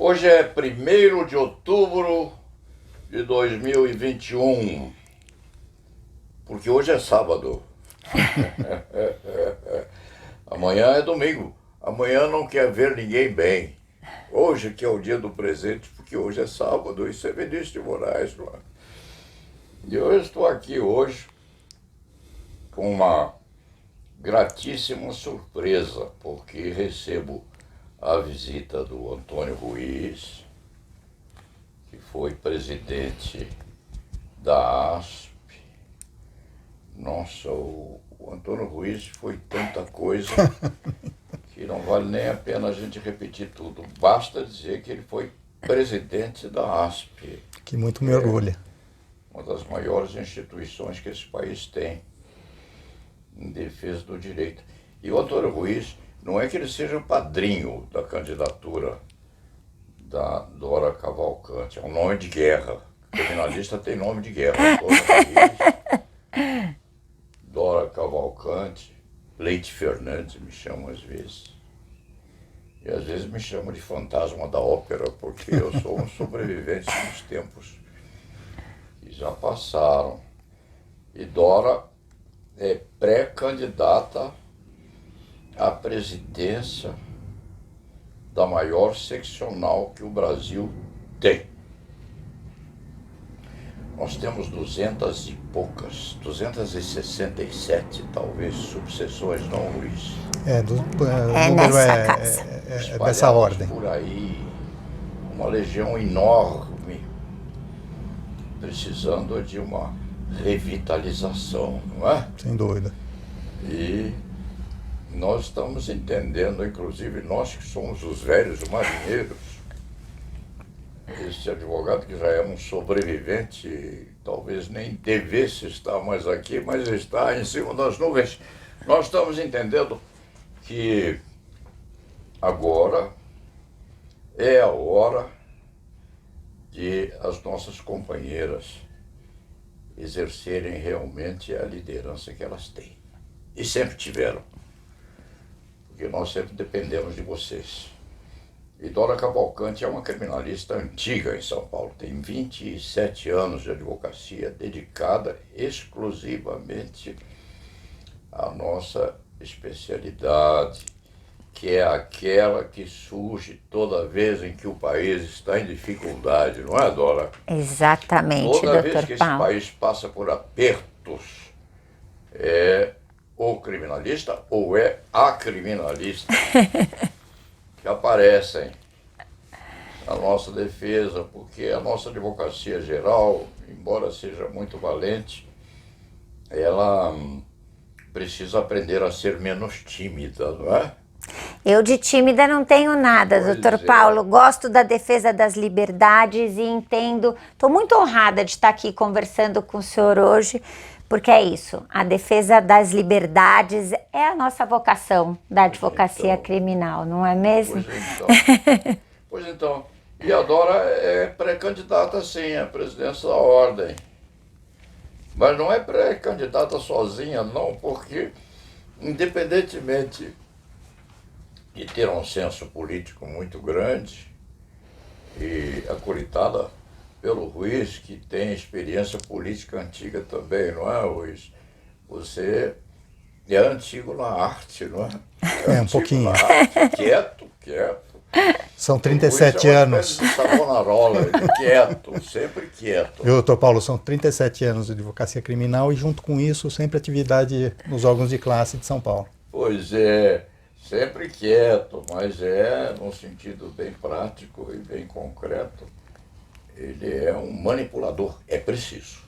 Hoje é 1º de outubro de 2021, porque hoje é sábado. Amanhã é domingo. Amanhã não quer ver ninguém bem. Hoje que é o dia do presente, porque hoje é sábado. Isso é Vinícius de Moraes. Não é? E eu estou aqui hoje com uma gratíssima surpresa, porque recebo a visita do Antônio Ruiz, que foi presidente da ASP. Nossa, o Antônio Ruiz foi tanta coisa que não vale nem a pena a gente repetir tudo. Basta dizer que ele foi presidente da ASP. Que muito me orgulha. Uma das maiores instituições que esse país tem em defesa do direito. E o Antônio Ruiz, não é que ele seja o padrinho da candidatura da Dora Cavalcante, é um nome de guerra. Criminalista tem nome de guerra. Antônio Ruiz, Dora Cavalcante, Leite Fernandes me chamam às vezes. E às vezes me chamam de fantasma da ópera, porque eu sou um sobrevivente dos tempos que já passaram. E Dora é pré-candidata à presidência da maior seccional que o Brasil tem. Nós temos 200 e poucas, 267 talvez, subseções, não, Luiz? O número é dessa ordem. Por aí, uma legião enorme, precisando de uma revitalização, não é? Sem dúvida. E nós estamos entendendo, inclusive nós que somos os velhos marinheiros, esse advogado que já é um sobrevivente, talvez nem devesse estar mais aqui, mas está em cima das nuvens. Nós estamos entendendo que agora é a hora de as nossas companheiras exercerem realmente a liderança que elas têm. E sempre tiveram. Porque nós sempre dependemos de vocês. E Dora Cavalcante é uma criminalista antiga em São Paulo. Tem 27 anos de advocacia dedicada exclusivamente à nossa especialidade, que é aquela que surge toda vez em que o país está em dificuldade, não é, Dora? Exatamente, toda vez Dr. que Paulo. esse país passa por apertos, é o criminalista ou é a criminalista que aparecem na nossa defesa, porque a nossa advocacia geral, embora seja muito valente, ela precisa aprender a ser menos tímida, não é? Eu de tímida não tenho nada, Pois Dr. é. Paulo. Gosto da defesa das liberdades e entendo. Estou muito honrada de estar aqui conversando com o senhor hoje, porque é isso. A defesa das liberdades é a nossa vocação da advocacia criminal, não é mesmo? Pois então. E a Dora é pré-candidata, sim, à presidência da ordem. Mas não é pré-candidata sozinha, não, porque, independentemente de ter um senso político muito grande e acolitada pelo Ruiz, que tem experiência política antiga também, não é, Ruiz? Você é antigo na arte, não é? É, um pouquinho. Na arte. Quieto. São 37 anos. De Savonarola, quieto, sempre quieto. Viu, doutor Paulo, são 37 anos de advocacia criminal e junto com isso sempre atividade nos órgãos de classe de São Paulo. Pois é, sempre quieto, mas é num sentido bem prático e bem concreto. Ele é um manipulador, é preciso.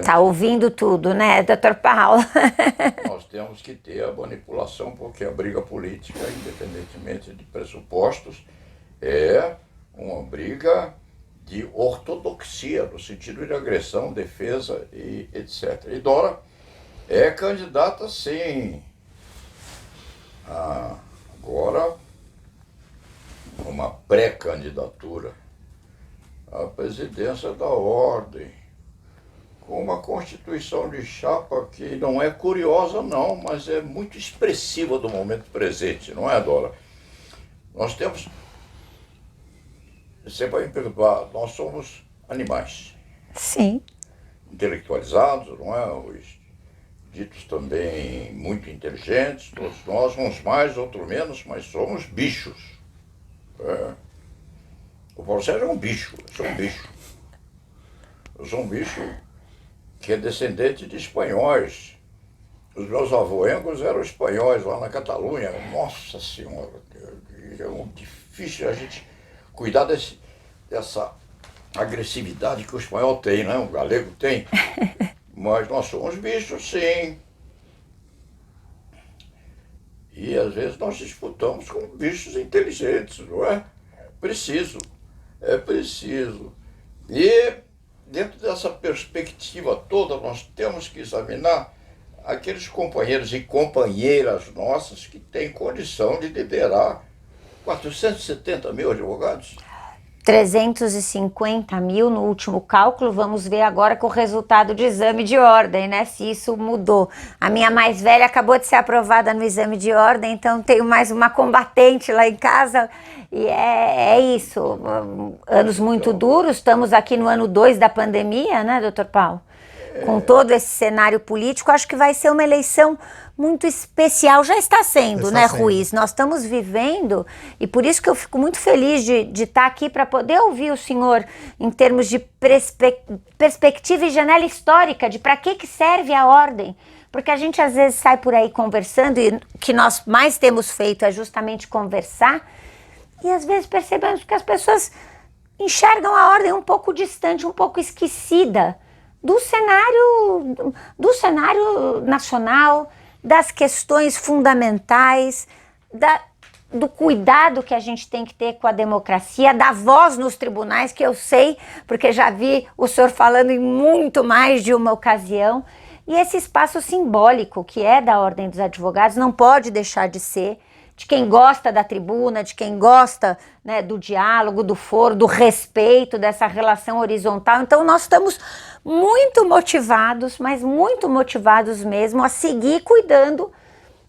Tá ouvindo tudo, né, Dr. Paulo? Nós temos que ter a manipulação, porque a briga política, independentemente de pressupostos, é uma briga de ortodoxia, no sentido de agressão, defesa e etc. E Dora é candidata, sim, agora uma pré-candidatura à presidência da ordem, com uma constituição de chapa que não é curiosa não, mas é muito expressiva do momento presente, não é, Dora? Nós temos você vai me perdoar, nós somos animais. Sim. Intelectualizados, não é? Os ditos também muito inteligentes, todos nós, uns mais, outros menos, mas somos bichos. É. O Paulo Sérgio é um bicho, eu sou um bicho. Eu sou um bicho que é descendente de espanhóis. Os meus avô-engos eram espanhóis lá na Catalunha. Nossa Senhora, é muito difícil a gente cuidar dessa agressividade que o espanhol tem, né? O galego tem. Mas nós somos bichos, sim. E às vezes nós disputamos com bichos inteligentes, não é? Preciso. É preciso. E dentro dessa perspectiva toda, nós temos que examinar aqueles companheiros e companheiras nossas que têm condição de liderar 470 mil advogados. 350 mil no último cálculo, vamos ver agora com o resultado de exame de ordem, né? Se isso mudou. A minha mais velha acabou de ser aprovada no exame de ordem, então tenho mais uma combatente lá em casa. E é isso. Anos muito duros, estamos aqui no ano 2 da pandemia, né, doutor Paulo? Com todo esse cenário político, acho que vai ser uma eleição muito especial. Já está sendo, né, Ruiz? Nós estamos vivendo, e por isso que eu fico muito feliz de estar aqui para poder ouvir o senhor em termos de perspectiva e janela histórica, de para que serve a ordem. Porque a gente às vezes sai por aí conversando, e o que nós mais temos feito é justamente conversar, e às vezes percebemos que as pessoas enxergam a ordem um pouco distante, um pouco esquecida do cenário nacional, das questões fundamentais, do cuidado que a gente tem que ter com a democracia, da voz nos tribunais, que eu sei, porque já vi o senhor falando em muito mais de uma ocasião, e esse espaço simbólico que é da Ordem dos Advogados não pode deixar de ser de quem gosta da tribuna, de quem gosta, né, do diálogo, do foro, do respeito, dessa relação horizontal. Então nós estamos muito motivados, mas muito motivados mesmo a seguir cuidando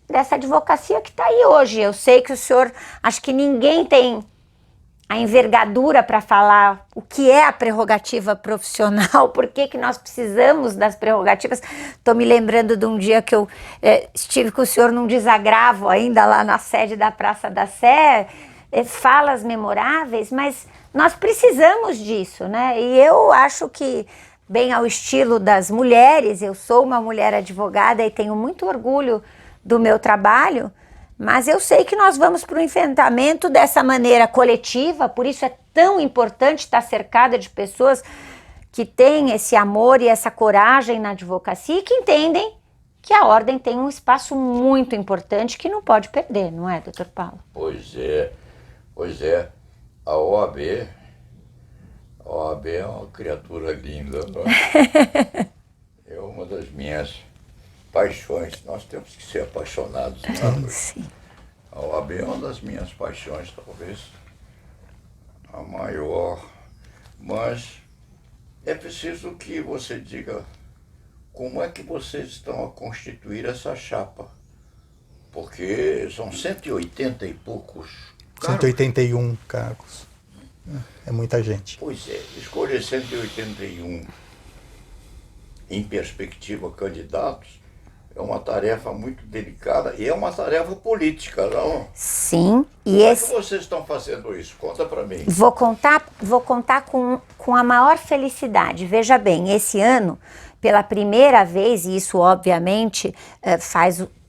dessa advocacia que está aí hoje. Eu sei que o senhor, acho que ninguém tem a envergadura para falar o que é a prerrogativa profissional, por que nós precisamos das prerrogativas. Estou me lembrando de um dia que eu estive com o senhor num desagravo ainda lá na sede da Praça da Sé, falas memoráveis, mas nós precisamos disso, né? E eu acho que, bem ao estilo das mulheres, eu sou uma mulher advogada e tenho muito orgulho do meu trabalho, mas eu sei que nós vamos para o enfrentamento dessa maneira coletiva, por isso é tão importante estar cercada de pessoas que têm esse amor e essa coragem na advocacia e que entendem que a ordem tem um espaço muito importante que não pode perder, não é, doutor Paulo? Pois é. A OAB é uma criatura linda, não é? É uma das minhas paixões. Nós temos que ser apaixonados, não é? Sim. A OAB é uma das minhas paixões, talvez a maior, mas é preciso que você diga como é que vocês estão a constituir essa chapa, porque são 180 e poucos cargos. 181 cargos. É muita gente. Pois é, escolher 181 em perspectiva candidatos é uma tarefa muito delicada e é uma tarefa política, não? Sim. Como é que vocês estão fazendo isso? Conta para mim. Vou contar com a maior felicidade. Veja bem, esse ano, pela primeira vez, e isso obviamente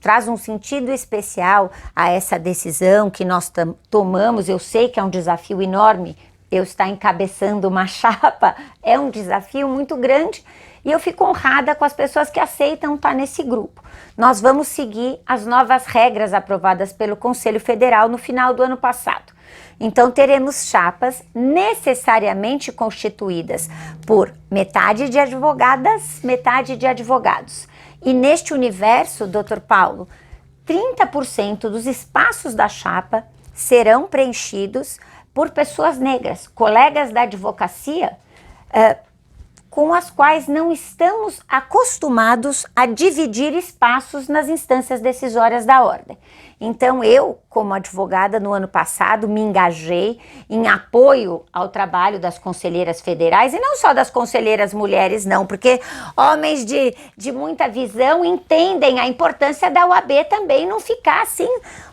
traz um sentido especial a essa decisão que nós tomamos. Eu sei que é um desafio enorme, eu estar encabeçando uma chapa é um desafio muito grande, e eu fico honrada com as pessoas que aceitam estar nesse grupo. Nós vamos seguir as novas regras aprovadas pelo Conselho Federal no final do ano passado. Então teremos chapas necessariamente constituídas por metade de advogadas, metade de advogados. E neste universo, doutor Paulo, 30% dos espaços da chapa serão preenchidos por pessoas negras, colegas da advocacia, com as quais não estamos acostumados a dividir espaços nas instâncias decisórias da ordem. Então eu, como advogada no ano passado, me engajei em apoio ao trabalho das conselheiras federais, e não só das conselheiras mulheres, não, porque homens de muita visão entendem a importância da OAB também não ficar assim,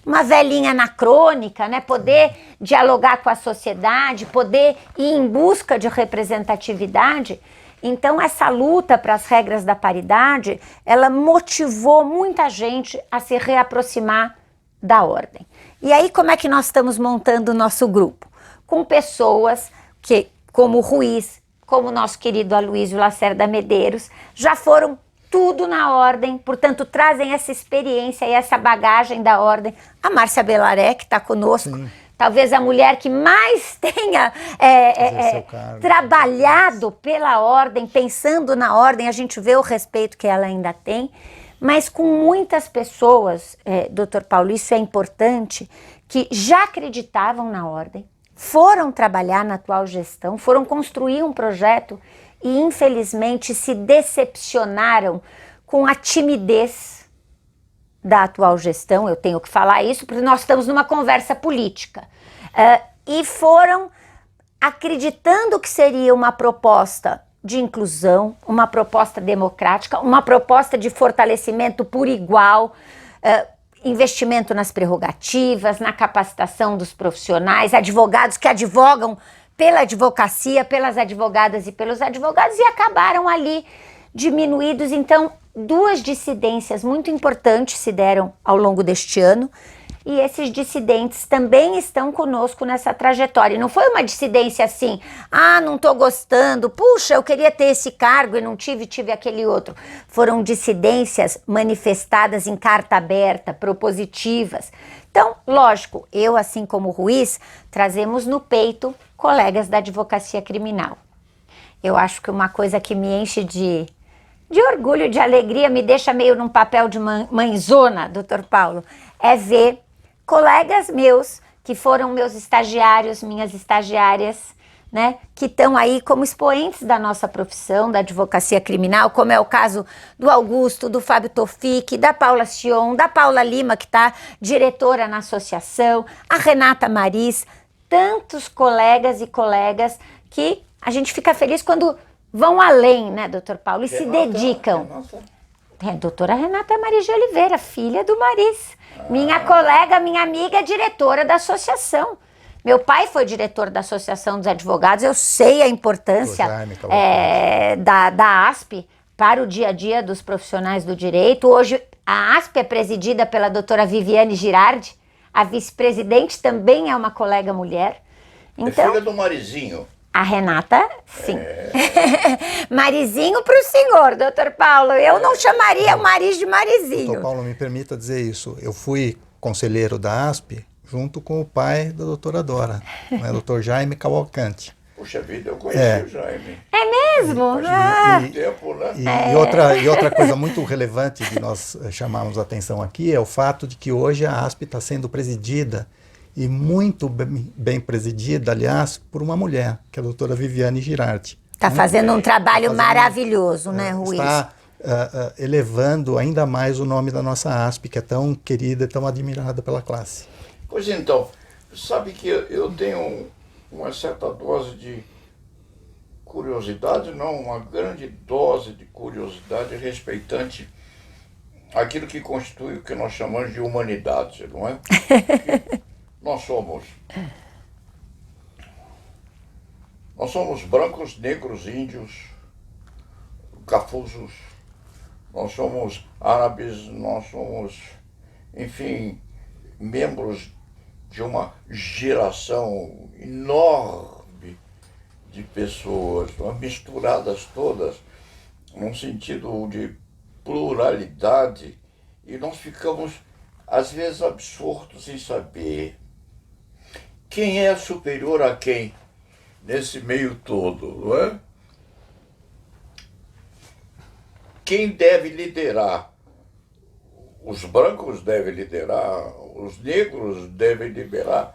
uma velhinha anacrônica, né? Poder dialogar com a sociedade, poder ir em busca de representatividade. Então, essa luta para as regras da paridade, ela motivou muita gente a se reaproximar da ordem. E aí, como é que nós estamos montando o nosso grupo? Com pessoas que, como o Ruiz, como o nosso querido Aloysio Lacerda Medeiros, já foram tudo na ordem, portanto, trazem essa experiência e essa bagagem da ordem. A Márcia Belaré, que está conosco, sim, talvez a mulher que mais tenha trabalhado pela ordem, pensando na ordem, a gente vê o respeito que ela ainda tem, mas com muitas pessoas, Dr. Paulo, isso é importante, que já acreditavam na ordem, foram trabalhar na atual gestão, foram construir um projeto e, infelizmente, se decepcionaram com a timidez da atual gestão. Eu tenho que falar isso porque nós estamos numa conversa política. E foram acreditando que seria uma proposta de inclusão, uma proposta democrática, uma proposta de fortalecimento por igual, investimento nas prerrogativas, na capacitação dos profissionais, advogados que advogam pela advocacia, pelas advogadas e pelos advogados, e acabaram ali diminuídos. Então, duas dissidências muito importantes se deram ao longo deste ano, e esses dissidentes também estão conosco nessa trajetória. Não foi uma dissidência assim, não estou gostando, puxa, eu queria ter esse cargo e não tive aquele outro. Foram dissidências manifestadas em carta aberta, propositivas. Então, lógico, eu, assim como o Ruiz, trazemos no peito colegas da advocacia criminal. Eu acho que uma coisa que me enche de orgulho, de alegria, me deixa meio num papel de mãezona, doutor Paulo, é ver colegas meus, que foram meus estagiários, minhas estagiárias, né, que estão aí como expoentes da nossa profissão, da advocacia criminal, como é o caso do Augusto, do Fábio Tofique, da Paula Sion, da Paula Lima, que está diretora na associação, a Renata Maris, tantos colegas e colegas que a gente fica feliz quando vão além, né, doutor Paulo, e se dedicam. Doutora Renata Maris de Oliveira, filha do Maris, minha colega, minha amiga, diretora da associação. Meu pai foi diretor da Associação dos Advogados, eu sei a importância da ASP para o dia a dia dos profissionais do direito. Hoje a ASP é presidida pela doutora Viviane Girardi, a vice-presidente também é uma colega mulher. Então, é filha do Marizinho. A Renata, sim. Marizinho para o senhor, doutor Paulo. Eu não chamaria o Maris de Marizinho. Doutor Paulo, me permita dizer isso. Eu fui conselheiro da ASP junto com o pai da doutora Dora, né, doutor Jaime Cavalcante. Puxa vida, eu conheci o Jaime. É mesmo? Tempo, né? E outra coisa muito relevante que nós chamamos a atenção aqui é o fato de que hoje a ASP está sendo presidida, e muito bem presidida, aliás, por uma mulher, que é a doutora Viviane Girardi. Está fazendo um trabalho maravilhoso, né, Ruiz? Está elevando ainda mais o nome da nossa ASP, que é tão querida e tão admirada pela classe. Pois então, sabe que eu tenho uma certa dose de curiosidade, não, uma grande dose de curiosidade respeitante aquilo que constitui o que nós chamamos de humanidade, não é? Nós somos brancos, negros, índios, cafuzos, nós somos árabes, nós somos, enfim, membros de uma geração enorme de pessoas, misturadas todas, num sentido de pluralidade, e nós ficamos, às vezes, absortos em saber quem é superior a quem nesse meio todo, não é? Quem deve liderar? Os brancos devem liderar, os negros devem liderar,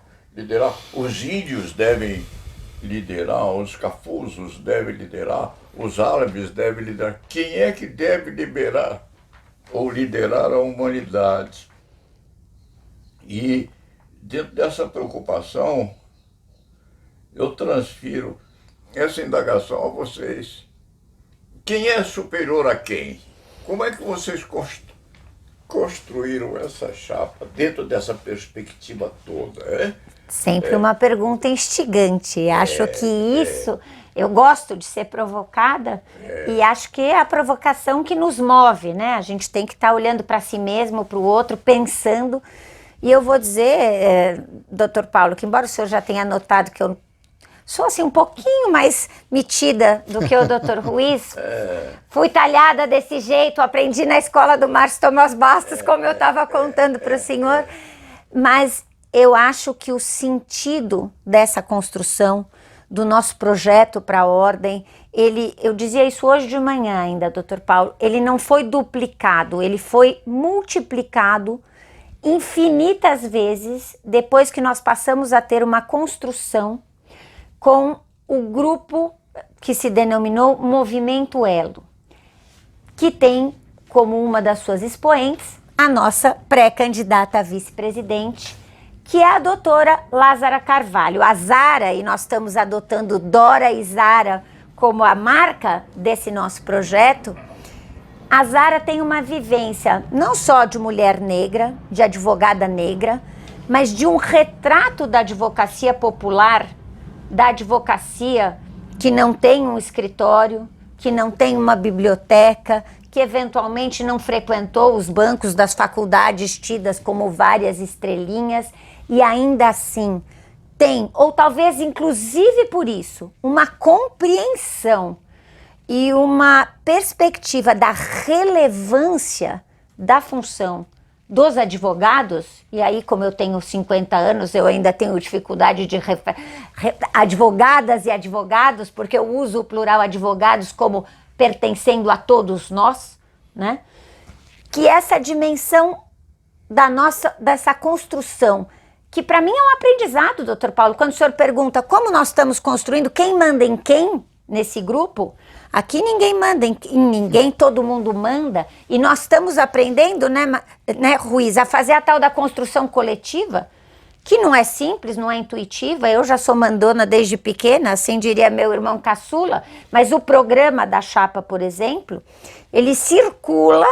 os índios devem liderar, os cafuzos devem liderar, os árabes devem liderar. Quem é que deve liderar ou liderar a humanidade? E dentro dessa preocupação, eu transfiro essa indagação a vocês. Quem é superior a quem? Como é que vocês construíram essa chapa dentro dessa perspectiva toda? Sempre uma pergunta instigante. Acho que isso, eu gosto de ser provocada e acho que é a provocação que nos move, né? A gente tem que estar olhando para si mesmo, para o outro, pensando. E eu vou dizer, doutor Paulo, que embora o senhor já tenha notado que eu sou assim um pouquinho mais metida do que o doutor Ruiz, fui talhada desse jeito, aprendi na escola do Márcio Tomás Bastos, como eu estava contando para o senhor, mas eu acho que o sentido dessa construção, do nosso projeto para a Ordem, eu dizia isso hoje de manhã ainda, doutor Paulo, ele não foi duplicado, ele foi multiplicado infinitas vezes depois que nós passamos a ter uma construção com o grupo que se denominou Movimento Elo, que tem como uma das suas expoentes a nossa pré-candidata a vice-presidente, que é a doutora Lázara Carvalho. A Zara, e nós estamos adotando Dora e Zara como a marca desse nosso projeto, a Zara tem uma vivência não só de mulher negra, de advogada negra, mas de um retrato da advocacia popular, da advocacia que não tem um escritório, que não tem uma biblioteca, que eventualmente não frequentou os bancos das faculdades tidas como várias estrelinhas e ainda assim tem, ou talvez inclusive por isso, uma compreensão e uma perspectiva da relevância da função dos advogados, e aí como eu tenho 50 anos, eu ainda tenho dificuldade de advogadas e advogados, porque eu uso o plural advogados como pertencendo a todos nós, né? Que essa dimensão dessa construção, que para mim é um aprendizado, doutor Paulo, quando o senhor pergunta como nós estamos construindo, quem manda em quem nesse grupo, aqui ninguém manda em ninguém, todo mundo manda, e nós estamos aprendendo, né, Ruiz, a fazer a tal da construção coletiva, que não é simples, não é intuitiva. Eu já sou mandona desde pequena, assim diria meu irmão caçula, mas o programa da chapa, por exemplo, ele circula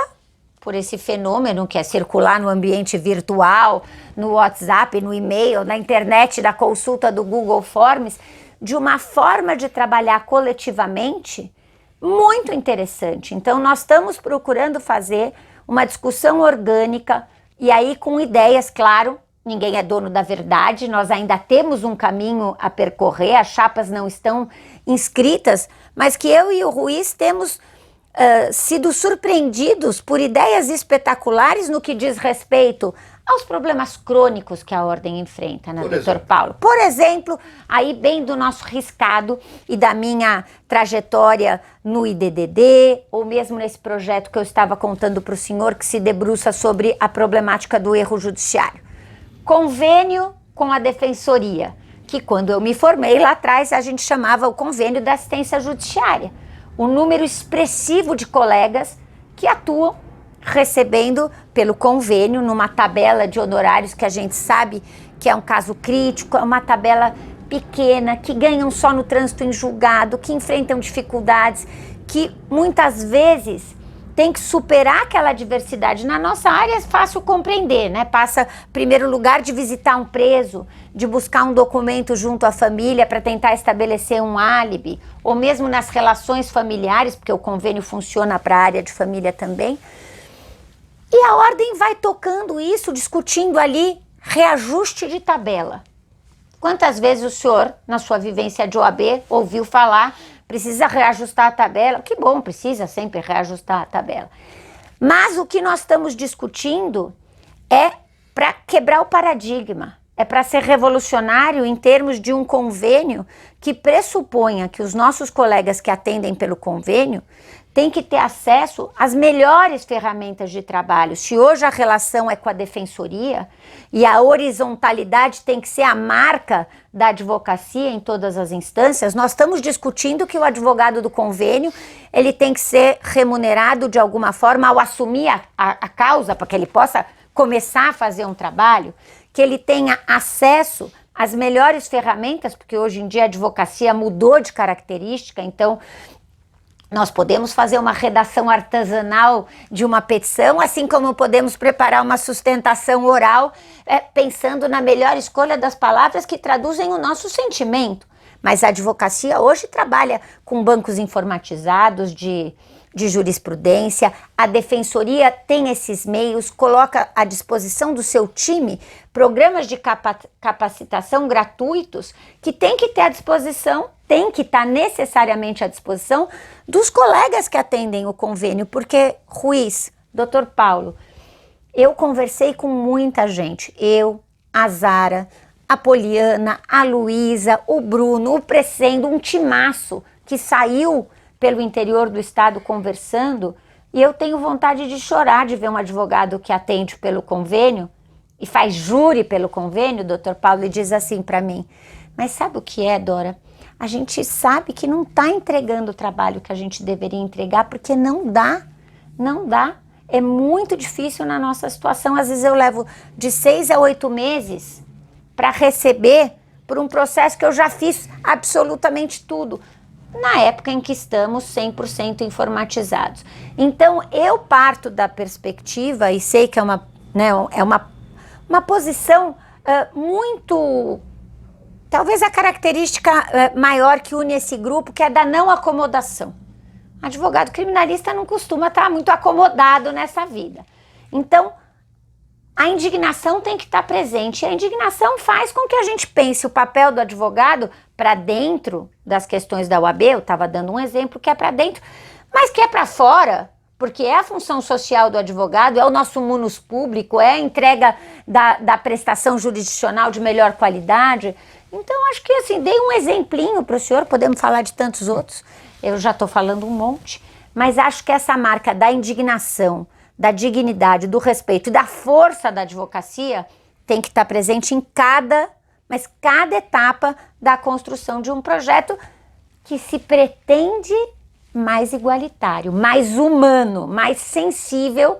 por esse fenômeno que é circular no ambiente virtual, no WhatsApp, no e-mail, na internet, da consulta do Google Forms, de uma forma de trabalhar coletivamente muito interessante. Então, nós estamos procurando fazer uma discussão orgânica e aí com ideias, claro, ninguém é dono da verdade, nós ainda temos um caminho a percorrer, as chapas não estão inscritas, mas que eu e o Ruiz temos sido surpreendidos por ideias espetaculares no que diz respeito aos problemas crônicos que a Ordem enfrenta, né, doutor Paulo? Por exemplo, aí bem do nosso riscado e da minha trajetória no IDDD, ou mesmo nesse projeto que eu estava contando para o senhor, que se debruça sobre a problemática do erro judiciário. Convênio com a Defensoria, que quando eu me formei lá atrás, a gente chamava o Convênio da Assistência Judiciária. Um número expressivo de colegas que atuam recebendo pelo convênio numa tabela de honorários que a gente sabe que é um caso crítico, é uma tabela pequena, que ganham só no trânsito em julgado, que enfrentam dificuldades, que muitas vezes tem que superar aquela adversidade. Na nossa área é fácil compreender, né? Passa, em primeiro lugar, de visitar um preso, de buscar um documento junto à família para tentar estabelecer um álibi, ou mesmo nas relações familiares, porque o convênio funciona para a área de família também. E a Ordem vai tocando isso, discutindo ali reajuste de tabela. Quantas vezes o senhor, na sua vivência de OAB, ouviu falar precisa reajustar a tabela? Que bom, precisa sempre reajustar a tabela. Mas o que nós estamos discutindo é para quebrar o paradigma, é para ser revolucionário em termos de um convênio que pressuponha que os nossos colegas que atendem pelo convênio têm que ter acesso às melhores ferramentas de trabalho. Se hoje a relação é com a defensoria e a horizontalidade tem que ser a marca da advocacia em todas as instâncias, nós estamos discutindo que o advogado do convênio ele tem que ser remunerado de alguma forma ao assumir a causa, para que ele possa começar a fazer um trabalho, que ele tenha acesso às melhores ferramentas, porque hoje em dia a advocacia mudou de característica, então nós podemos fazer uma redação artesanal de uma petição, assim como podemos preparar uma sustentação oral, pensando na melhor escolha das palavras que traduzem o nosso sentimento. Mas a advocacia hoje trabalha com bancos informatizados de jurisprudência, a defensoria tem esses meios, coloca à disposição do seu time programas de capacitação gratuitos que tem que ter à disposição, tem que estar necessariamente à disposição dos colegas que atendem o convênio, porque, Ruiz, doutor Paulo, eu conversei com muita gente, eu, a Zara, a Poliana, a Luísa, o Bruno, o Presendo, um timaço que saiu pelo interior do estado conversando, e eu tenho vontade de chorar de ver um advogado que atende pelo convênio e faz júri pelo convênio, doutor Paulo, e diz assim para mim, mas sabe o que é, Dora? A gente sabe que não está entregando o trabalho que a gente deveria entregar, porque não dá. É muito difícil na nossa situação. Às vezes eu levo de 6 a 8 meses para receber por um processo que eu já fiz absolutamente tudo, na época em que estamos 100% informatizados. Então, eu parto da perspectiva, e sei que é uma posição muito... Talvez a característica maior que une esse grupo, que é da não acomodação. Advogado criminalista não costuma estar muito acomodado nessa vida. Então, a indignação tem que estar presente. E a indignação faz com que a gente pense o papel do advogado para dentro das questões da OAB. Eu estava dando um exemplo que é para dentro, mas que é para fora, porque é a função social do advogado, é o nosso munus público, é a entrega da prestação jurisdicional de melhor qualidade. Então, acho que assim, dei um exemplinho para o senhor, podemos falar de tantos outros, eu já estou falando um monte, mas acho que essa marca da indignação, da dignidade, do respeito e da força da advocacia tem que estar presente em cada etapa da construção de um projeto que se pretende mais igualitário, mais humano, mais sensível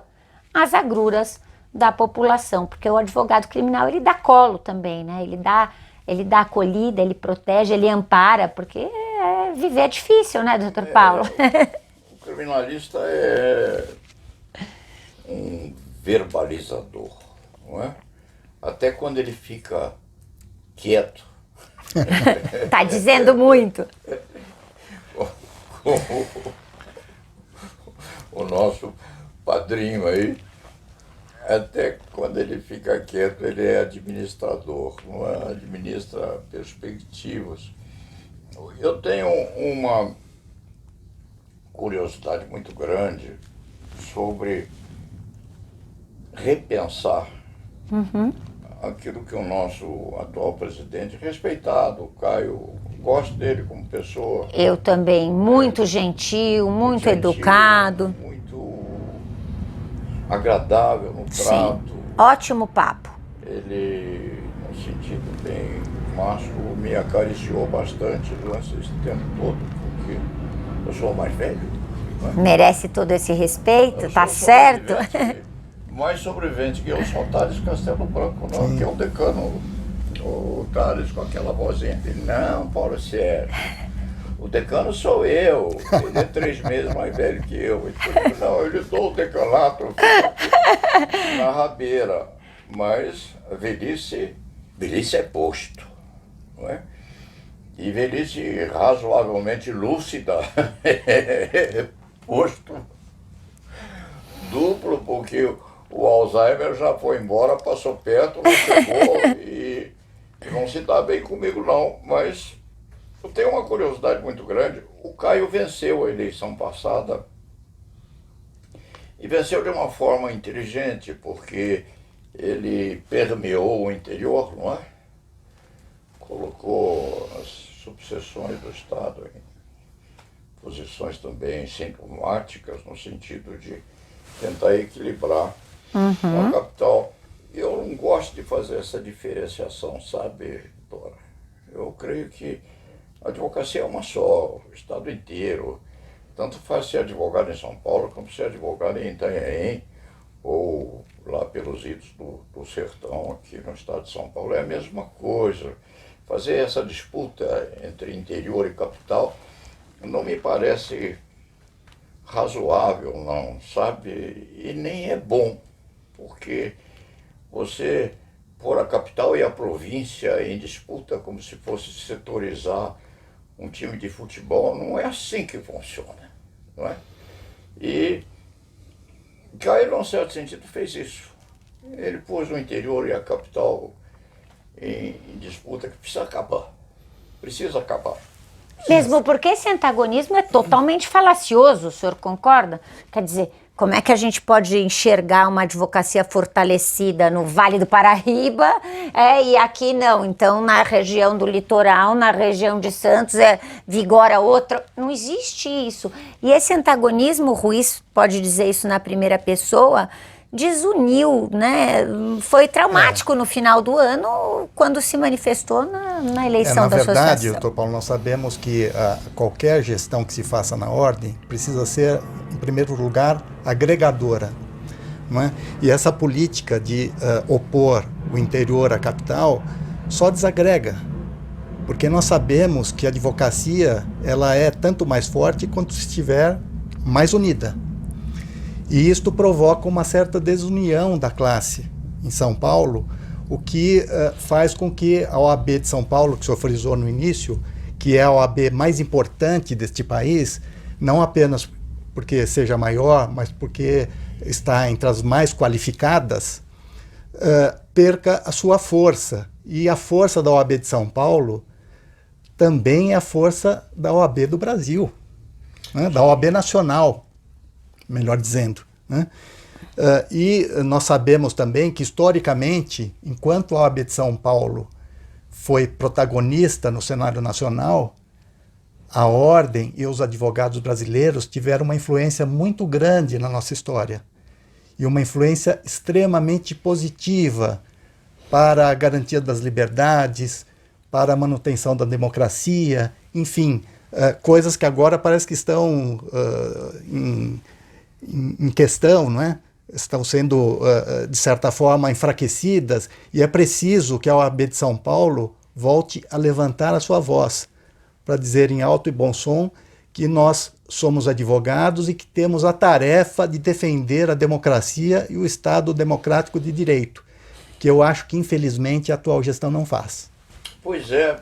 às agruras da população, porque o advogado criminal, ele dá colo também, né? Ele dá acolhida, ele protege, ele ampara, porque viver é difícil, né, doutor Paulo? O criminalista é um verbalizador, não é? Até quando ele fica quieto. Tá dizendo muito. O nosso padrinho aí, até quando ele fica quieto, ele é administrador, não é? Administra perspectivas. Eu tenho uma curiosidade muito grande sobre repensar aquilo que o nosso atual presidente, respeitado, Caio, gosto dele como pessoa. Eu também, muito gentil, muito educado. Muito agradável no trato. Sim, ótimo papo. Ele, no sentido bem másculo, me acariciou bastante durante esse tempo todo, porque eu sou o mais velho. Né? Merece todo esse respeito, Eu tá sou certo? Mais sobrevivente que eu sou o Thales Castelo Branco, não, que é o decano, o Thales com aquela vozinha dele. Não, Paulo Sérgio, o decano sou eu, ele é 3 meses mais velho que eu. Não, eu lhe dou o decanato na rabeira, mas a velhice é posto, não é? E velhice razoavelmente lúcida é posto duplo, porque o Alzheimer já foi embora, passou perto, não chegou e não se dá bem comigo não, mas eu tenho uma curiosidade muito grande. O Caio venceu a eleição passada e venceu de uma forma inteligente, porque ele permeou o interior, não é? Colocou as subseções do Estado em posições também sintomáticas, no sentido de tentar equilibrar a capital. Eu não gosto de fazer essa diferenciação, sabe, Dora? Eu creio que a advocacia é uma só, o Estado inteiro. Tanto faz ser advogado em São Paulo como ser advogado em Itanhaém, ou lá pelos idos do sertão, aqui no estado de São Paulo, é a mesma coisa. Fazer essa disputa entre interior e capital não me parece razoável, não, sabe? E nem é bom, porque você pôr a capital e a província em disputa como se fosse setorizar um time de futebol, não é assim que funciona, não é? E Caio, num certo sentido, fez isso. Ele pôs o interior e a capital em disputa que precisa acabar. Precisa acabar. Mesmo porque esse antagonismo é totalmente falacioso, o senhor concorda? Quer dizer, como é que a gente pode enxergar uma advocacia fortalecida no Vale do Paraíba e aqui não? Então, na região do litoral, na região de Santos, vigora outra. Não existe isso. E esse antagonismo, o Ruiz pode dizer isso na primeira pessoa, desuniu, né? Foi traumático no final do ano, quando se manifestou na eleição da associação. Na verdade, doutor Paulo, nós sabemos que qualquer gestão que se faça na ordem precisa ser, em primeiro lugar, agregadora. Não é? E essa política de opor o interior à capital só desagrega, porque nós sabemos que a advocacia ela é tanto mais forte quanto estiver mais unida. E isto provoca uma certa desunião da classe em São Paulo, o que faz com que a OAB de São Paulo, que o senhor frisou no início, que é a OAB mais importante deste país, não apenas porque seja maior, mas porque está entre as mais qualificadas, perca a sua força. E a força da OAB de São Paulo também é a força da OAB do Brasil, né? Da OAB nacional, melhor dizendo, né? E nós sabemos também que, historicamente, enquanto a OAB de São Paulo foi protagonista no cenário nacional, a ordem e os advogados brasileiros tiveram uma influência muito grande na nossa história, e uma influência extremamente positiva para a garantia das liberdades, para a manutenção da democracia, enfim, coisas que agora parece que estão em questão, não é? Estão sendo, de certa forma, enfraquecidas, e é preciso que a OAB de São Paulo volte a levantar a sua voz, para dizer em alto e bom som que nós somos advogados e que temos a tarefa de defender a democracia e o Estado democrático de direito, que eu acho que, infelizmente, a atual gestão não faz. Pois é,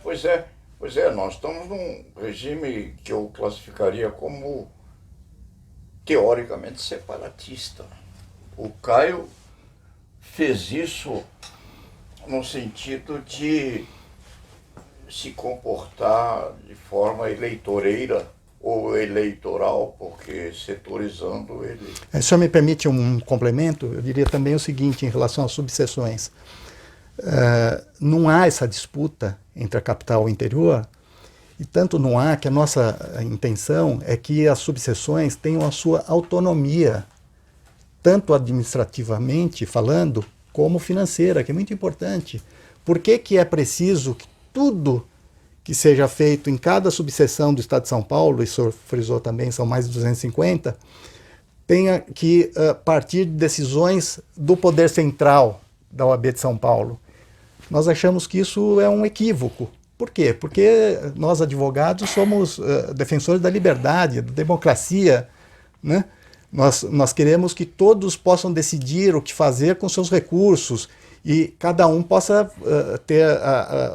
nós estamos num regime que eu classificaria como teoricamente separatista. O Caio fez isso no sentido de se comportar de forma eleitoreira ou eleitoral, porque setorizando ele... Se o senhor me permite um complemento, eu diria também o seguinte em relação às subseções. Não há essa disputa entre a capital e o interior, e tanto não há que a nossa intenção é que as subseções tenham a sua autonomia, tanto administrativamente falando, como financeira, que é muito importante. Por que é preciso que tudo que seja feito em cada subseção do Estado de São Paulo, e o senhor frisou também, são mais de 250, tenha que partir de decisões do poder central da OAB de São Paulo? Nós achamos que isso é um equívoco. Por quê? Porque nós, advogados, somos defensores da liberdade, da democracia, né? Nós queremos que todos possam decidir o que fazer com seus recursos e cada um possa ter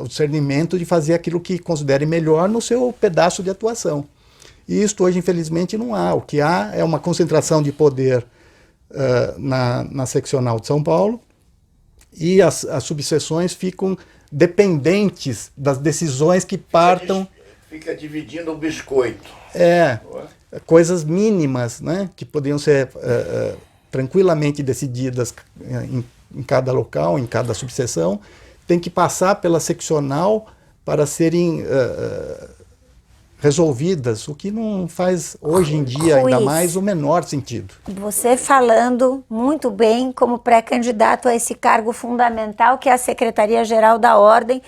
o discernimento de fazer aquilo que considere melhor no seu pedaço de atuação. E isto hoje, infelizmente, não há. O que há é uma concentração de poder na seccional de São Paulo, e as subseções ficam dependentes das decisões que partam... Fica dividindo o biscoito. Coisas mínimas, né, que poderiam ser tranquilamente decididas em cada local, em cada subseção, tem que passar pela seccional para serem resolvidas, o que não faz hoje em dia ainda mais o menor sentido. Você falando muito bem como pré-candidato a esse cargo fundamental que é a Secretaria-Geral da Ordem,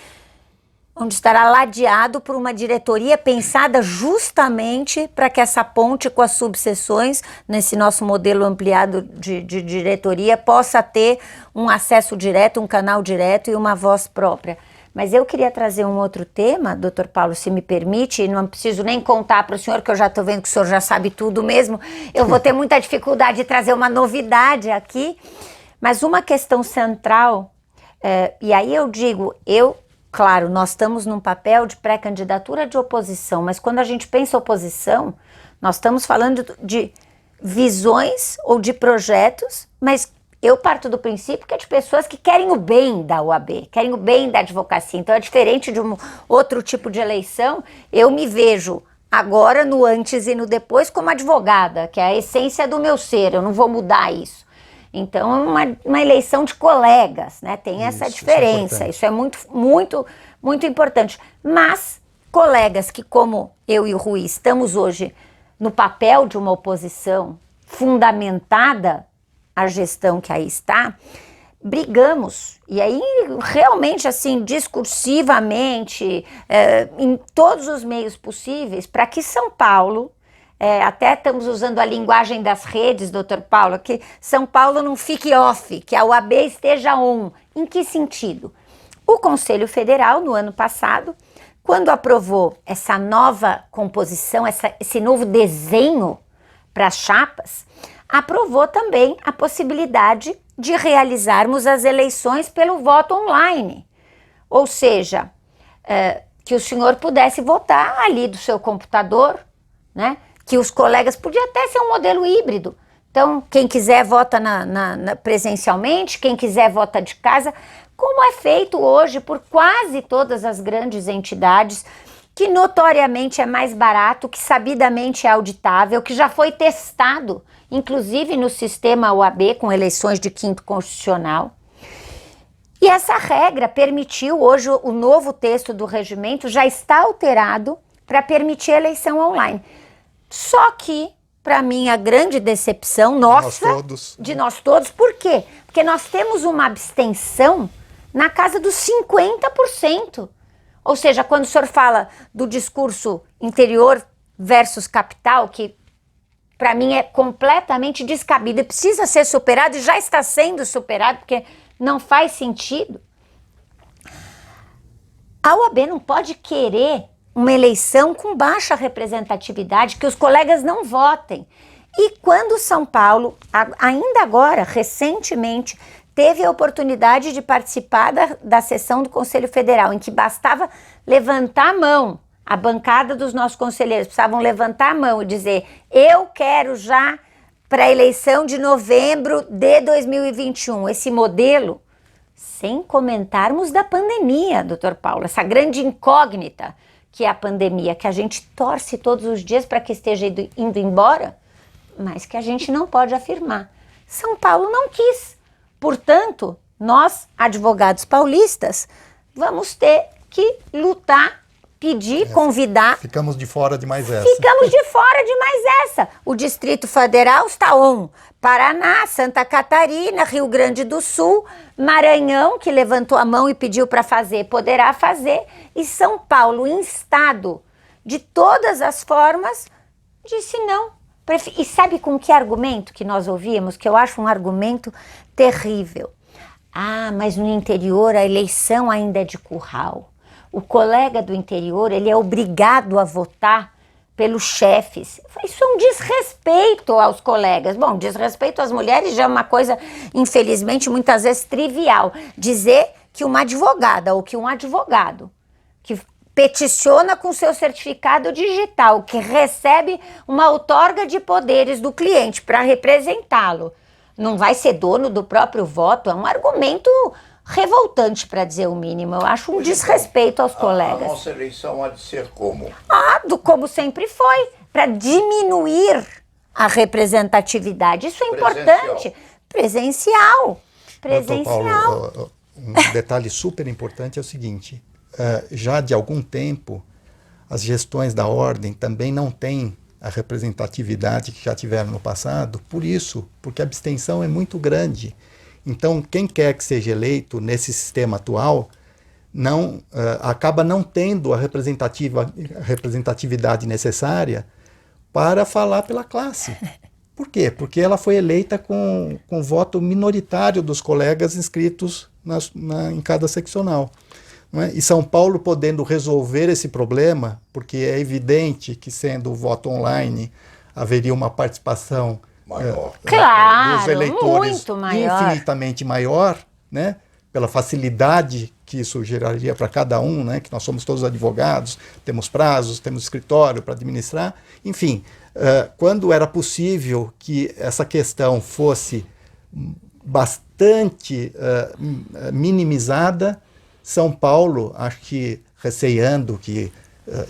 onde estará ladeado por uma diretoria pensada justamente para que essa ponte com as subseções, nesse nosso modelo ampliado de diretoria, possa ter um acesso direto, um canal direto e uma voz própria. Mas eu queria trazer um outro tema, doutor Paulo, se me permite, e não preciso nem contar para o senhor, que eu já estou vendo que o senhor já sabe tudo mesmo, eu vou ter muita dificuldade de trazer uma novidade aqui, mas uma questão central, e aí eu digo, claro, nós estamos num papel de pré-candidatura de oposição, mas quando a gente pensa oposição, nós estamos falando de visões ou de projetos, mas eu parto do princípio que é de pessoas que querem o bem da OAB, querem o bem da advocacia. Então é diferente de um outro tipo de eleição. Eu me vejo agora no antes e no depois como advogada, que é a essência do meu ser, eu não vou mudar isso. Então é uma eleição de colegas, né? Tem essa diferença, isso é muito importante. Mas colegas que, como eu e o Rui, estamos hoje no papel de uma oposição fundamentada a gestão que aí está, brigamos, e aí realmente assim, discursivamente, em todos os meios possíveis, para que São Paulo, até estamos usando a linguagem das redes, doutor Paulo, que São Paulo não fique off, que a OAB esteja on. Em que sentido? O Conselho Federal, no ano passado, quando aprovou essa nova composição, esse novo desenho para as chapas, aprovou também a possibilidade de realizarmos as eleições pelo voto online. Ou seja, que o senhor pudesse votar ali do seu computador, né? Que os colegas, podia até ser um modelo híbrido. Então, quem quiser vota presencialmente, quem quiser vota de casa, como é feito hoje por quase todas as grandes entidades, que notoriamente é mais barato, que sabidamente é auditável, que já foi testado, inclusive no sistema OAB, com eleições de quinto constitucional. E essa regra permitiu, hoje o novo texto do regimento já está alterado para permitir a eleição online. Só que, para mim, a grande decepção nossa, de nós todos, por quê? Porque nós temos uma abstenção na casa dos 50%. Ou seja, quando o senhor fala do discurso interior versus capital, que para mim é completamente descabido e precisa ser superado, e já está sendo superado, porque não faz sentido. A OAB não pode querer uma eleição com baixa representatividade, que os colegas não votem. E quando São Paulo, ainda agora, recentemente, teve a oportunidade de participar da sessão do Conselho Federal, em que bastava levantar a mão, a bancada dos nossos conselheiros precisavam levantar a mão e dizer: eu quero já para a eleição de novembro de 2021, esse modelo, sem comentarmos da pandemia, doutor Paulo, essa grande incógnita que é a pandemia, que a gente torce todos os dias para que esteja indo embora, mas que a gente não pode afirmar. São Paulo não quis. Portanto, nós, advogados paulistas, vamos ter que lutar, pedir, convidar. Ficamos de fora de mais essa. Ficamos de fora de mais essa. O Distrito Federal está on. Paraná, Santa Catarina, Rio Grande do Sul, Maranhão, que levantou a mão e pediu para fazer, poderá fazer. E São Paulo, em estado, de todas as formas, disse não. E sabe com que argumento que nós ouvimos? Que eu acho um argumento terrível. Ah, mas no interior a eleição ainda é de curral. O colega do interior, ele é obrigado a votar pelos chefes. Isso é um desrespeito aos colegas. Bom, desrespeito às mulheres já é uma coisa, infelizmente, muitas vezes trivial. Dizer que uma advogada ou que um advogado que peticiona com seu certificado digital, que recebe uma outorga de poderes do cliente para representá-lo, não vai ser dono do próprio voto, é um argumento revoltante, para dizer o mínimo. Eu acho um desrespeito aos colegas. A nossa eleição há de ser como? Como sempre foi, para diminuir a representatividade. Isso é importante. Presencial. Doutor Paulo, um detalhe super importante é o seguinte: já de algum tempo, as gestões da ordem também não têm a representatividade que já tiveram no passado, porque a abstenção é muito grande. Então, quem quer que seja eleito nesse sistema atual acaba não tendo a representatividade necessária para falar pela classe. Por quê? Porque ela foi eleita com voto minoritário dos colegas inscritos em cada seccional. Não é? E São Paulo podendo resolver esse problema, porque é evidente que, sendo o voto online, haveria uma participação maior. Claro, dos eleitores muito maior. infinitamente maior, né? Pela facilidade que isso geraria para cada um, né? Que nós somos todos advogados, temos prazos, temos escritório para administrar, enfim, quando era possível que essa questão fosse bastante minimizada, São Paulo, acho que receando que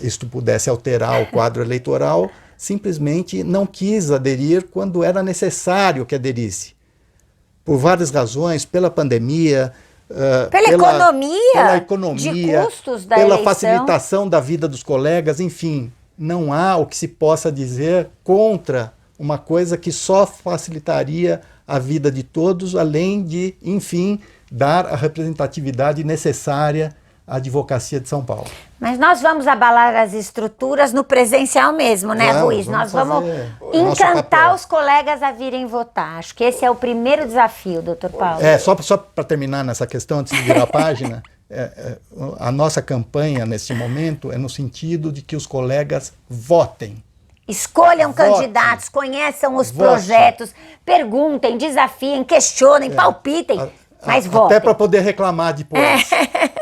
isto pudesse alterar o quadro eleitoral, simplesmente não quis aderir quando era necessário que aderisse. Por várias razões, pela pandemia, pela economia, de custos da pela eleição. facilitação da vida dos colegas, enfim, não há o que se possa dizer contra uma coisa que só facilitaria a vida de todos, além de, enfim, dar a representatividade necessária à advocacia de São Paulo. Mas nós vamos abalar as estruturas no presencial mesmo, né, Ruiz? Nós vamos encantar os colegas a virem votar. Acho que esse é o primeiro desafio, doutor Paulo. Só para terminar nessa questão, antes de virar a página, a nossa campanha nesse momento é no sentido de que os colegas votem. Escolham candidatos, conheçam os projetos, perguntem, desafiem, questionem, palpitem. Mas vote. Até para poder reclamar depois.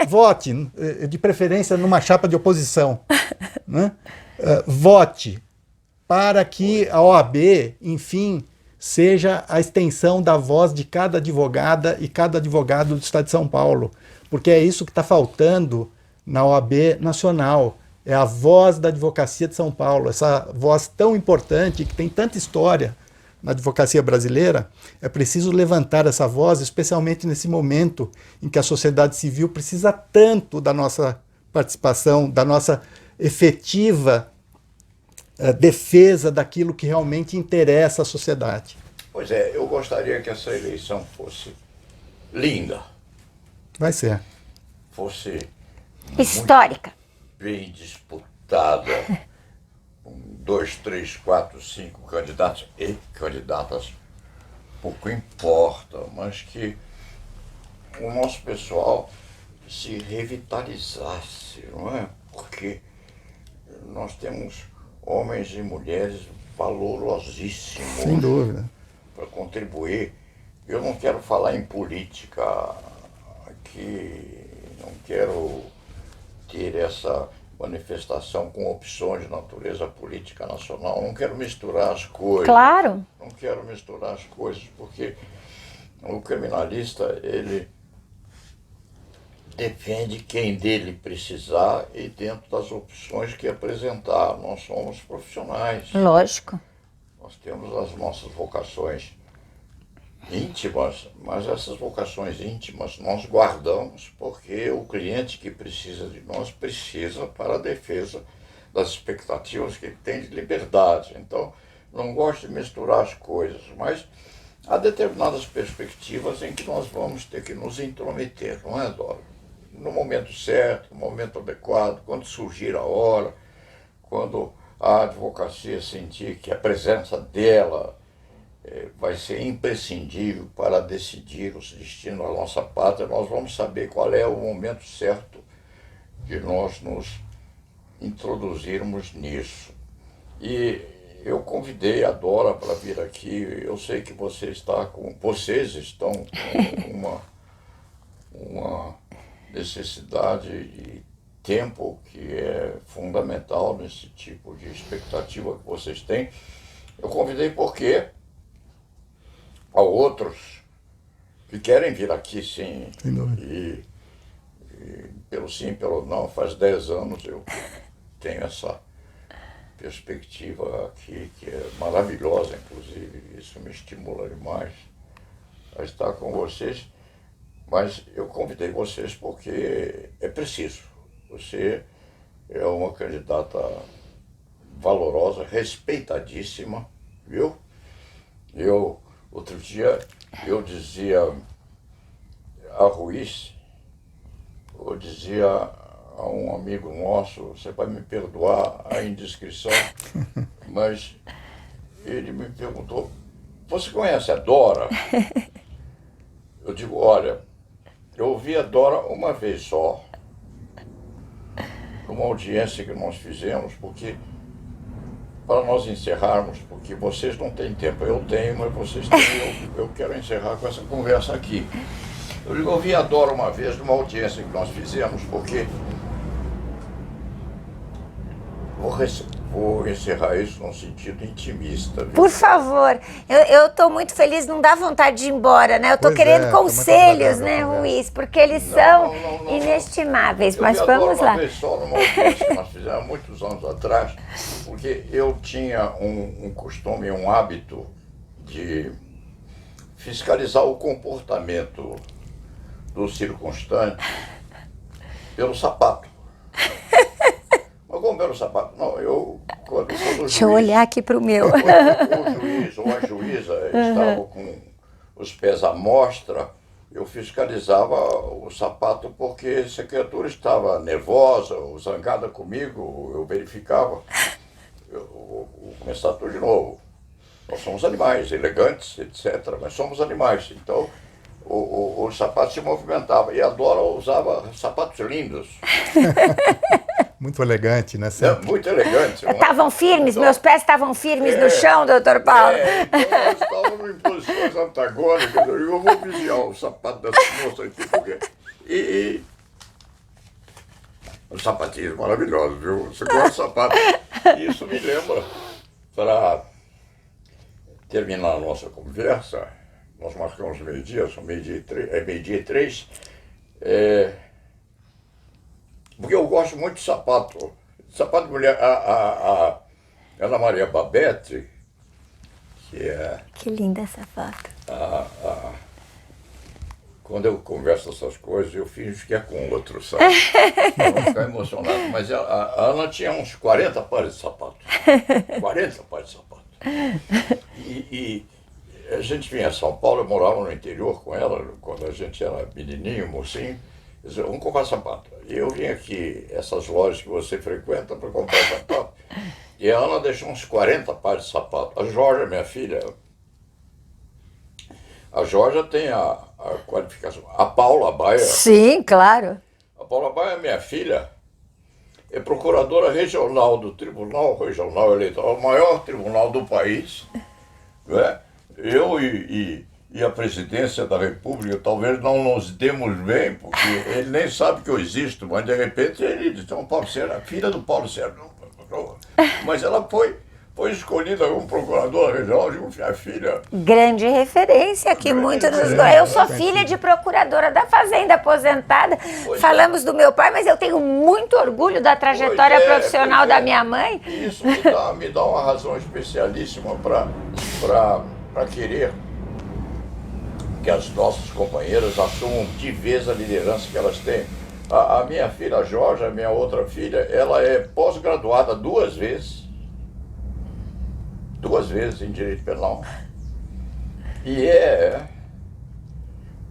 Vote, de preferência numa chapa de oposição. Né? Vote para que a OAB, enfim, seja a extensão da voz de cada advogada e cada advogado do Estado de São Paulo. Porque é isso que está faltando na OAB nacional. É a voz da advocacia de São Paulo, essa voz tão importante, que tem tanta história na advocacia brasileira. É preciso levantar essa voz, especialmente nesse momento em que a sociedade civil precisa tanto da nossa participação, da nossa efetiva defesa daquilo que realmente interessa à sociedade. Pois é, eu gostaria que essa eleição fosse linda. Vai ser. Fosse histórica. Bem disputada. 2, 3, 4, 5 candidatos e candidatas, pouco importa, mas que o nosso pessoal se revitalizasse, não é? Porque nós temos homens e mulheres valorosíssimos. Sem dúvida. Para contribuir. Eu não quero falar em política aqui, não quero ter essa manifestação com opções de natureza política nacional. Não quero misturar as coisas. Claro. Não quero misturar as coisas, porque o criminalista, ele defende quem dele precisar e dentro das opções que apresentar. Nós somos profissionais. Lógico. Nós temos as nossas vocações íntimas, mas essas vocações íntimas nós guardamos porque o cliente que precisa de nós precisa para a defesa das expectativas que ele tem de liberdade. Então, não gosto de misturar as coisas, mas há determinadas perspectivas em que nós vamos ter que nos intrometer, não é, Dora? No momento certo, no momento adequado, quando surgir a hora, quando a advocacia sentir que a presença dela vai ser imprescindível para decidir o destino da nossa pátria, nós vamos saber qual é o momento certo de nós nos introduzirmos nisso. E eu convidei a Dora para vir aqui. Eu sei que vocês estão com uma necessidade de tempo que é fundamental nesse tipo de expectativa que vocês têm. Eu convidei porque há outros que querem vir aqui, sim, e pelo sim, pelo não, faz 10 anos eu tenho essa perspectiva aqui, que é maravilhosa, inclusive, isso me estimula demais a estar com vocês, mas eu convidei vocês porque é preciso. Você é uma candidata valorosa, respeitadíssima, viu? Outro dia eu dizia a Ruiz, eu dizia a um amigo nosso, você vai me perdoar a indiscrição, mas ele me perguntou, você conhece a Dora? Eu digo, olha, eu ouvi a Dora uma vez só, numa audiência que nós fizemos, porque para nós encerrarmos, porque vocês não têm tempo, eu tenho, mas vocês têm, eu quero encerrar com essa conversa aqui. Eu digo, eu ouvi a Dora uma vez numa audiência que nós fizemos, porque vou encerrar isso num sentido intimista. Viu? Por favor, eu estou muito feliz, não dá vontade de ir embora, né? Eu estou Pois querendo é, conselhos, tá muito né, agradável a conversa. Ruiz? Porque eles são inestimáveis, mas Eu vi a Dora vamos lá. uma vez só numa audiência que nós fizemos há muitos anos atrás, porque eu tinha um costume, um hábito de fiscalizar o comportamento do circunstante pelo sapato. Mas como pelo sapato? Não, eu, quando sou do Deixa eu juiz, olhar aqui para o meu. quando o juiz ou a juíza estavam com os pés à mostra, eu fiscalizava o sapato porque se a criatura estava nervosa ou zangada comigo, eu verificava. Eu vou começar tudo de novo. Nós somos animais, elegantes, etc., mas somos animais. Então, o sapato se movimentava. E a Dora usava sapatos lindos. Muito elegante, né? Né? Sempre. Muito elegantes. Estavam firmes, Então, meus pés estavam firmes no chão, doutor Paulo. então nós estávamos em posições antagônicas. Eu vou vigiar o sapato dessa moça aqui, porque... E os sapatinhos maravilhosos, viu? Você gosta de sapato. E isso me lembra, para terminar a nossa conversa, nós marcamos meio-dia, são meio-dia e 3, porque eu gosto muito de sapato. Sapato de mulher. A Ana Maria Babete, que é... Que linda essa foto. Quando eu converso essas coisas, eu finjo que é com outro, sabe? Pra não ficar emocionado. Mas a Ana tinha uns 40 pares de sapato. 40 pares de sapato. E a gente vinha a São Paulo, eu morava no interior com ela, quando a gente era menininho, mocinho. Dizia, vamos comprar sapato. E eu vim aqui, essas lojas que você frequenta, para comprar sapato. E a Ana deixou uns 40 pares de sapato. A Jorge, minha filha, a Jorge tem a qualificação. A Paula Baia. Sim, claro. A Paula Baia, minha filha, é procuradora regional do Tribunal Regional Eleitoral, o maior tribunal do país. Né? Eu e a presidência da República talvez não nos demos bem, porque ele nem sabe que eu existo, mas de repente ele diz, então, Paulo Sérgio, a filha do Paulo Sérgio. Mas ela foi escolhida como procuradora regional, digo, minha filha. Grande referência que muito nos... Eu sou filha de procuradora da Fazenda, aposentada. Falamos do meu pai, mas eu tenho muito orgulho da trajetória profissional da minha mãe. Isso me dá uma razão especialíssima para querer que as nossas companheiras assumam de vez a liderança que elas têm. A minha filha, a Jorge, a minha outra filha, ela é pós-graduada 2 vezes. 2 vezes em Direito Penal. E é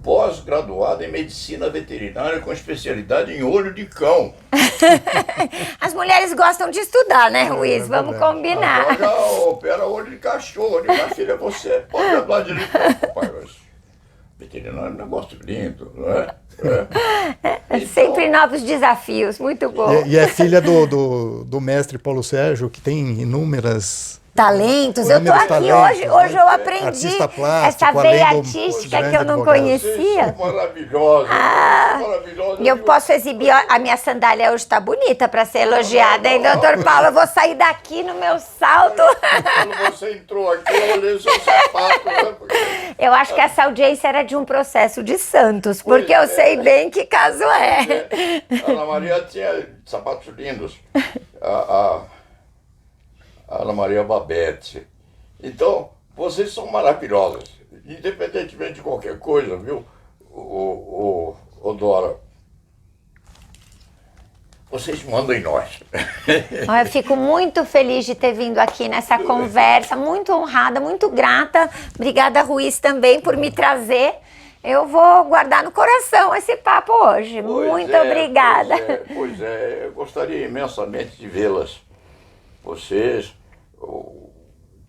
pós-graduada em Medicina Veterinária com especialidade em olho de cão. As mulheres gostam de estudar, né, Ruiz? Vamos combinar. Já opera olho de cachorro. Minha filha, você pode graduar Direito Penal, papai, mas veterinário é um negócio lindo, não é? Então, sempre novos desafios, muito bom. E é filha do mestre Paulo Sérgio, que tem inúmeras... Talentos, eu tô aqui talentos, hoje eu né? aprendi Artista plástico, essa veia além do artística grande que eu não advogado. conhecia. Vocês são maravilhosos. Maravilhosos. E eu posso exibir, ó, a minha sandália hoje tá bonita para ser elogiada, hein, doutor Paulo? Eu vou sair daqui no meu salto. Quando você entrou aqui, eu olhei o seu sapato. Né? Porque... Eu acho que essa audiência era de um processo de Santos, porque eu sei bem que caso é. A Ana Maria tinha sapatos lindos. A Ana Maria Babete. Então, vocês são maravilhosas. Independentemente de qualquer coisa, viu? O Dora, vocês mandam em nós. Eu fico muito feliz de ter vindo aqui nessa conversa, muito honrada, muito grata. Obrigada, Ruiz, também por me trazer. Eu vou guardar no coração esse papo hoje. Pois Muito é, obrigada. Pois é, eu gostaria imensamente de vê-las. Vocês,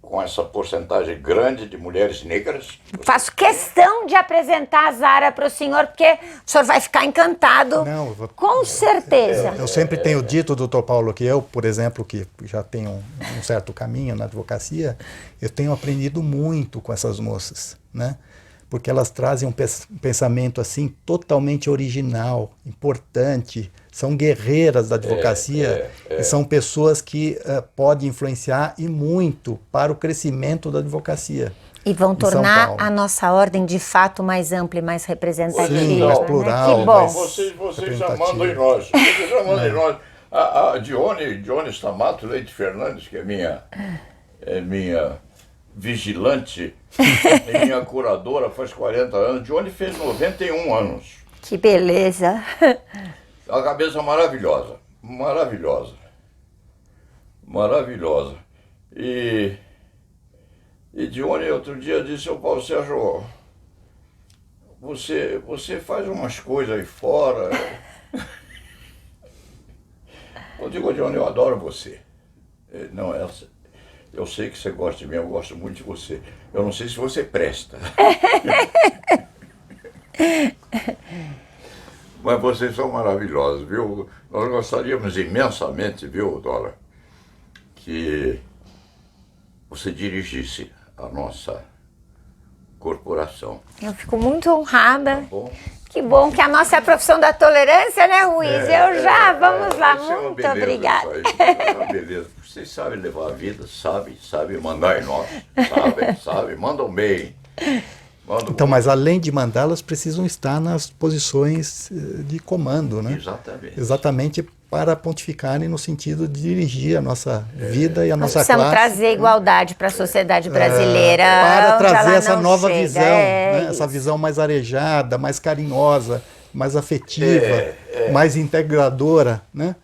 com essa porcentagem grande de mulheres negras. Faço questão de apresentar a Zara para o senhor, porque o senhor vai ficar encantado. Não, Com certeza. Eu sempre tenho dito, doutor Paulo, que eu, por exemplo, que já tenho um certo caminho na advocacia, eu tenho aprendido muito com essas moças, né? Porque elas trazem um pensamento assim totalmente original, importante, são guerreiras da advocacia e são pessoas que podem influenciar e muito para o crescimento da advocacia. E vão em São tornar Paulo. a nossa ordem de fato mais ampla e mais representativa. Sim, mais né? plural, Que bom. mais- Vocês já representativo. mandam em nós. Vocês já mandam em nós. A Dione Stamato Leite Fernandes, que é minha vigilante, é minha curadora, faz 40 anos. Dione fez 91 anos. Que beleza. A cabeça maravilhosa, maravilhosa, maravilhosa. E Dione outro dia disse ao Paulo Sérgio, você faz umas coisas aí fora. Eu digo, Dione, eu adoro você. Não, eu sei que você gosta de mim, eu gosto muito de você. Eu não sei se você presta. Mas vocês são maravilhosos, viu? Nós gostaríamos imensamente, viu, Dora, que você dirigisse a nossa corporação. Eu fico muito honrada. Tá bom? Que bom que a nossa é a profissão da tolerância, né, Ruiz? Vamos lá, vai ser uma muito beleza obrigada. isso aí, é uma beleza. Vocês sabem levar a vida, sabem mandar em nós, sabem, mandam bem. Então, mas além de mandá-las, precisam estar nas posições de comando, né? Exatamente. Exatamente para pontificarem no sentido de dirigir a nossa vida e a Nós nossa precisamos classe. trazer igualdade para a sociedade brasileira. Para onde trazer ela essa não nova chega. visão, né? Essa Isso. visão mais arejada, mais carinhosa, mais afetiva, mais integradora, né?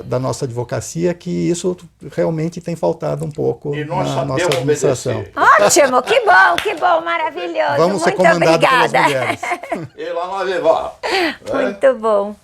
Da nossa advocacia, que isso realmente tem faltado um pouco E nós na nossa sabemos administração. obedecer. Ótimo, que bom, maravilhoso. Vamos ser muito comandados pelas obrigada. mulheres. E lá nós levar. Muito bom.